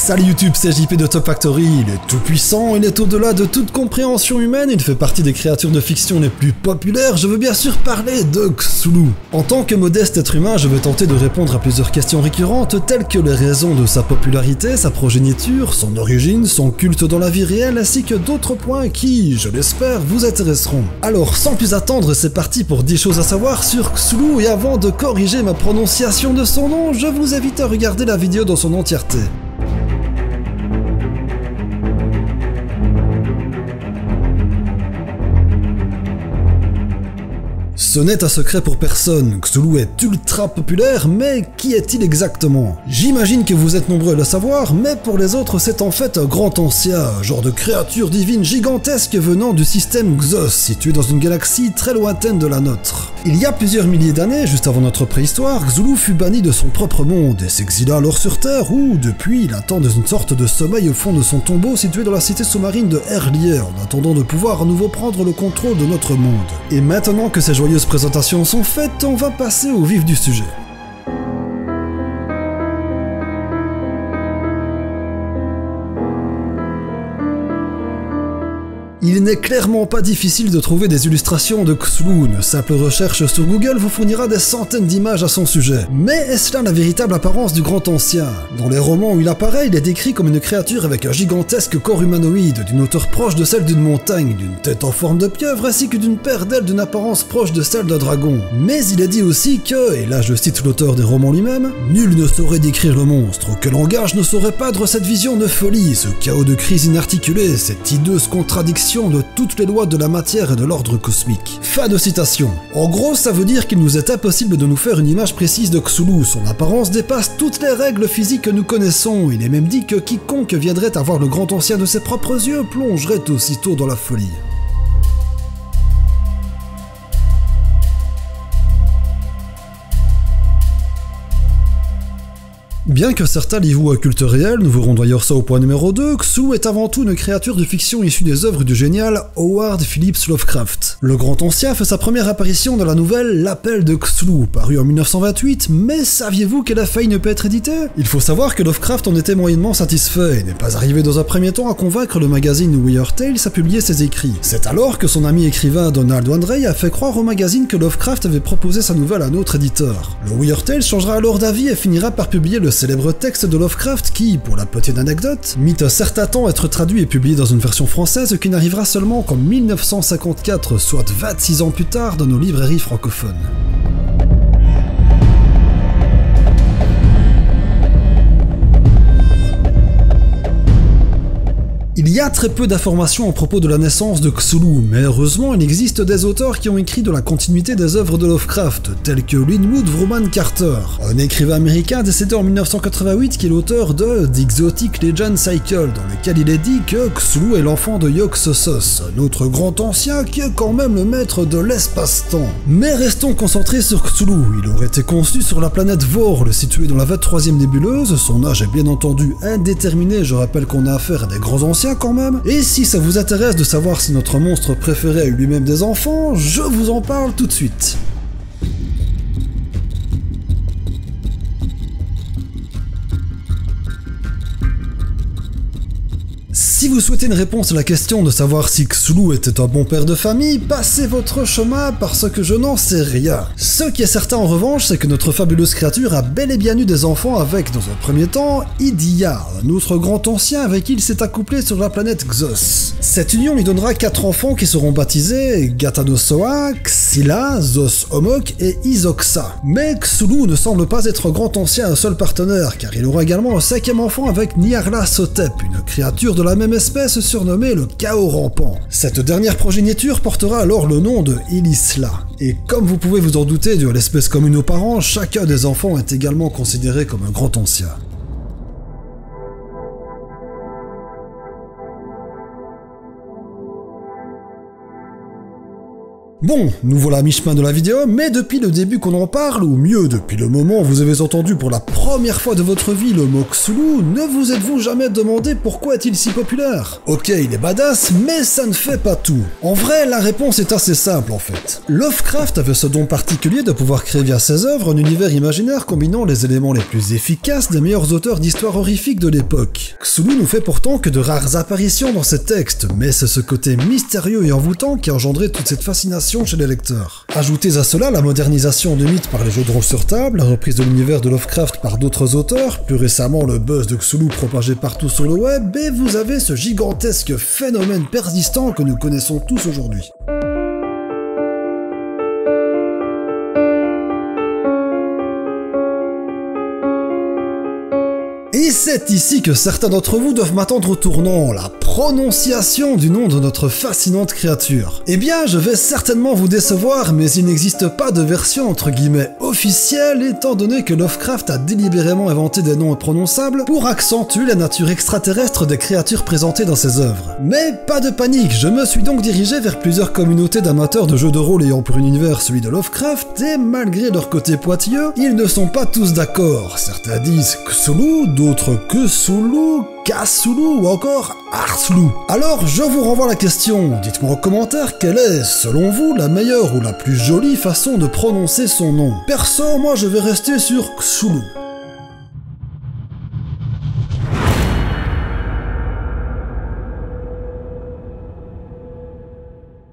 Salut YouTube, c'est JP de Top Factory, il est tout puissant, il est au-delà de toute compréhension humaine, il fait partie des créatures de fiction les plus populaires, je veux bien sûr parler de Cthulhu. En tant que modeste être humain, je vais tenter de répondre à plusieurs questions récurrentes telles que les raisons de sa popularité, sa progéniture, son origine, son culte dans la vie réelle, ainsi que d'autres points qui, je l'espère, vous intéresseront. Alors sans plus attendre, c'est parti pour 10 choses à savoir sur Cthulhu, et avant de corriger ma prononciation de son nom, je vous invite à regarder la vidéo dans son entièreté. Ce n'est un secret pour personne, Cthulhu est ultra populaire, mais qui est-il exactement? J'imagine que vous êtes nombreux à le savoir, mais pour les autres c'est en fait un grand ancien, genre de créature divine gigantesque venant du système Xos, situé dans une galaxie très lointaine de la nôtre. Il y a plusieurs milliers d'années, juste avant notre préhistoire, Cthulhu fut banni de son propre monde et s'exila alors sur Terre où, depuis, il attend dans une sorte de sommeil au fond de son tombeau situé dans la cité sous-marine de Herlier en attendant de pouvoir à nouveau prendre le contrôle de notre monde. Et maintenant que ces joyeuses présentations sont faites, on va passer au vif du sujet. Il n'est clairement pas difficile de trouver des illustrations de Cthulhu, une simple recherche sur Google vous fournira des centaines d'images à son sujet. Mais est-ce là la véritable apparence du grand ancien? Dans les romans où il apparaît, il est décrit comme une créature avec un gigantesque corps humanoïde, d'une hauteur proche de celle d'une montagne, d'une tête en forme de pieuvre ainsi que d'une paire d'ailes d'une apparence proche de celle d'un dragon. Mais il est dit aussi que, et là je cite l'auteur des romans lui-même, « Nul ne saurait décrire le monstre, aucun langage ne saurait peindre cette vision de folie, ce chaos de crise inarticulée, cette hideuse contradiction de toutes les lois de la matière et de l'ordre cosmique. » Fin de citation. En gros, ça veut dire qu'il nous est impossible de nous faire une image précise de Cthulhu, son apparence dépasse toutes les règles physiques que nous connaissons, il est même dit que quiconque viendrait à voir le grand ancien de ses propres yeux plongerait aussitôt dans la folie. Bien que certains l'y vouent à culte réel, nous verrons d'ailleurs ça au point numéro 2, Cthulhu est avant tout une créature de fiction issue des œuvres du génial Howard Phillips Lovecraft. Le Grand Ancien fait sa première apparition dans la nouvelle L'Appel de Cthulhu, parue en 1928, mais saviez-vous qu'elle a failli ne pas être éditée? Il faut savoir que Lovecraft en était moyennement satisfait et n'est pas arrivé dans un premier temps à convaincre le magazine Weird Tales à publier ses écrits. C'est alors que son ami écrivain Donald Wandrei a fait croire au magazine que Lovecraft avait proposé sa nouvelle à un autre éditeur. Le Weird Tales changera alors d'avis et finira par publier le célèbre texte de Lovecraft qui, pour la petite anecdote, mit un certain temps à être traduit et publié dans une version française qui n'arrivera seulement qu'en 1954, soit 26 ans plus tard dans nos librairies francophones. Il y a très peu d'informations à propos de la naissance de Cthulhu, mais heureusement il existe des auteurs qui ont écrit de la continuité des œuvres de Lovecraft, tels que Linwood Vrooman Carter, un écrivain américain décédé en 1988 qui est l'auteur de The Exotic Legend Cycle, dans lequel il est dit que Cthulhu est l'enfant de Yog-Sothoth, un autre grand ancien qui est quand même le maître de l'espace-temps. Mais restons concentrés sur Cthulhu, il aurait été conçu sur la planète Vorl, située dans la 23e nébuleuse, son âge est bien entendu indéterminé, je rappelle qu'on a affaire à des grands anciens quand même, et si ça vous intéresse de savoir si notre monstre préféré a eu lui-même des enfants, je vous en parle tout de suite. Si vous souhaitez une réponse à la question de savoir si Cthulhu était un bon père de famille, passez votre chemin parce que je n'en sais rien. Ce qui est certain en revanche, c'est que notre fabuleuse créature a bel et bien eu des enfants avec, dans un premier temps, Idia, un autre grand ancien avec qui il s'est accouplé sur la planète Xos. Cette union lui donnera 4 enfants qui seront baptisés Gatanosoa, Xyla, Zos Homok et Isoxa. Mais Cthulhu ne semble pas être un grand ancien un seul partenaire, car il aura également un 5e enfant avec Nyarlathotep, une créature de la même espèce surnommée le Chaos Rampant. Cette dernière progéniture portera alors le nom de Elisla. Et comme vous pouvez vous en douter de l'espèce commune aux parents, chacun des enfants est également considéré comme un grand ancien. Bon, nous voilà à mi-chemin de la vidéo, mais depuis le début qu'on en parle, ou mieux, depuis le moment où vous avez entendu pour la première fois de votre vie le mot Cthulhu, ne vous êtes-vous jamais demandé pourquoi est-il si populaire? Ok, il est badass, mais ça ne fait pas tout. En vrai, la réponse est assez simple en fait. Lovecraft avait ce don particulier de pouvoir créer via ses œuvres un univers imaginaire combinant les éléments les plus efficaces des meilleurs auteurs d'histoire horrifique de l'époque. Cthulhu nous fait pourtant que de rares apparitions dans ses textes, mais c'est ce côté mystérieux et envoûtant qui a engendré toute cette fascination chez les lecteurs. Ajoutez à cela la modernisation du mythe par les jeux de rôle sur table, la reprise de l'univers de Lovecraft par d'autres auteurs, plus récemment le buzz de Cthulhu propagé partout sur le web, et vous avez ce gigantesque phénomène persistant que nous connaissons tous aujourd'hui. Et c'est ici que certains d'entre vous doivent m'attendre au tournant, la prononciation du nom de notre fascinante créature. Eh bien, je vais certainement vous décevoir, mais il n'existe pas de version entre guillemets officielle, étant donné que Lovecraft a délibérément inventé des noms imprononçables pour accentuer la nature extraterrestre des créatures présentées dans ses œuvres. Mais pas de panique, je me suis donc dirigé vers plusieurs communautés d'amateurs de jeux de rôle ayant pour univers celui de Lovecraft, et malgré leur côté pointilleux, ils ne sont pas tous d'accord. Certains disent Cthulhu, d'autres Cthulhu, Cthulhu ou encore Arthlu. Alors je vous renvoie la question, dites-moi en commentaire quelle est, selon vous, la meilleure ou la plus jolie façon de prononcer son nom. Perso, moi je vais rester sur Cthulhu.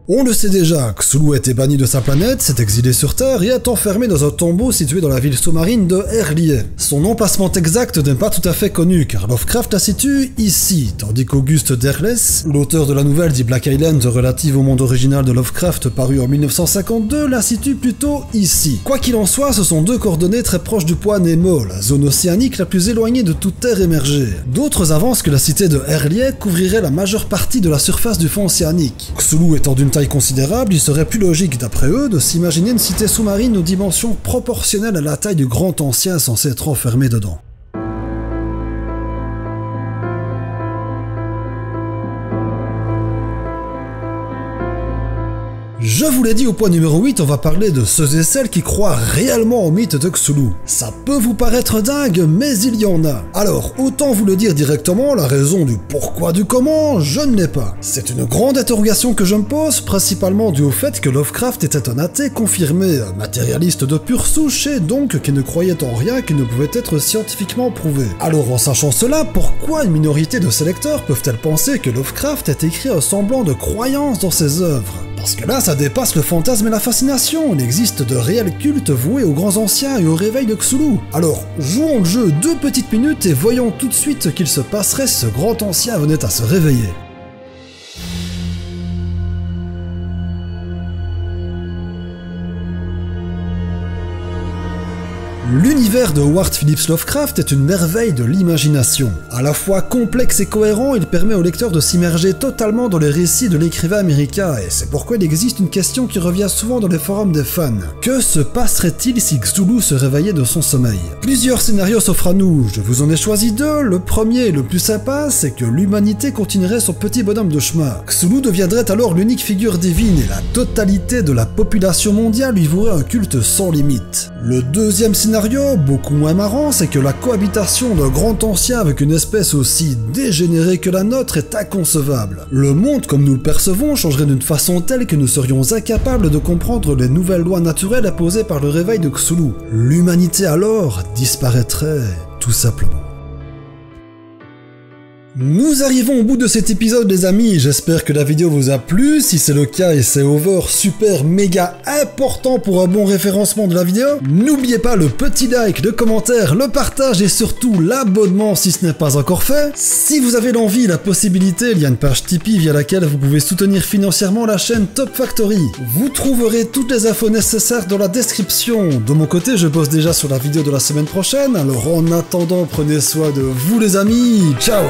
On le sait déjà, Cthulhu a été banni de sa planète, s'est exilé sur Terre et est enfermé dans un tombeau situé dans la ville sous-marine de Herlier. Son emplacement exact n'est pas tout à fait connu, car Lovecraft la situe ici, tandis qu'Auguste Derleth, l'auteur de la nouvelle dit Black Island relative au monde original de Lovecraft paru en 1952, la situe plutôt ici. Quoi qu'il en soit, ce sont deux coordonnées très proches du point Nemo, la zone océanique la plus éloignée de toute terre émergée. D'autres avancent que la cité de Herlier couvrirait la majeure partie de la surface du fond océanique. Cthulhu étant d'une taille considérable, il serait plus logique, d'après eux, de s'imaginer une cité sous-marine aux dimensions proportionnelles à la taille du grand ancien censé être enfermé dedans. Je vous l'ai dit au point numéro 8, on va parler de ceux et celles qui croient réellement au mythe de Cthulhu. Ça peut vous paraître dingue, mais il y en a. Alors, autant vous le dire directement, la raison du pourquoi du comment, je ne l'ai pas. C'est une grande interrogation que je me pose, principalement due au fait que Lovecraft était un athée confirmé, un matérialiste de pure souche et donc qui ne croyait en rien qui ne pouvait être scientifiquement prouvé. Alors en sachant cela, pourquoi une minorité de ses lecteurs peuvent-elles penser que Lovecraft ait écrit un semblant de croyance dans ses œuvres? Parce que là, ça dépasse le fantasme et la fascination, il existe de réels cultes voués aux grands anciens et au réveil de Cthulhu. Alors, jouons le jeu 2 petites minutes et voyons tout de suite ce qu'il se passerait si ce grand ancien venait à se réveiller. L'univers de Howard Phillips Lovecraft est une merveille de l'imagination. À la fois complexe et cohérent, il permet au lecteur de s'immerger totalement dans les récits de l'écrivain américain, et c'est pourquoi il existe une question qui revient souvent dans les forums des fans. Que se passerait-il si Cthulhu se réveillait de son sommeil? Plusieurs scénarios s'offrent à nous, je vous en ai choisi 2. Le premier, le plus sympa, c'est que l'humanité continuerait son petit bonhomme de chemin. Cthulhu deviendrait alors l'unique figure divine, et la totalité de la population mondiale lui vouerait un culte sans limite. Le deuxième scénario, beaucoup moins marrant, c'est que la cohabitation d'un grand ancien avec une espèce aussi dégénérée que la nôtre est inconcevable. Le monde comme nous le percevons changerait d'une façon telle que nous serions incapables de comprendre les nouvelles lois naturelles imposées par le réveil de Cthulhu. L'humanité alors disparaîtrait tout simplement. Nous arrivons au bout de cet épisode les amis, j'espère que la vidéo vous a plu, si c'est le cas et c'est over, super méga important pour un bon référencement de la vidéo, n'oubliez pas le petit like, le commentaire, le partage et surtout l'abonnement si ce n'est pas encore fait. Si vous avez l'envie, la possibilité, il y a une page Tipeee via laquelle vous pouvez soutenir financièrement la chaîne Top Factory. Vous trouverez toutes les infos nécessaires dans la description. De mon côté, je bosse déjà sur la vidéo de la semaine prochaine, alors en attendant, prenez soin de vous les amis, ciao!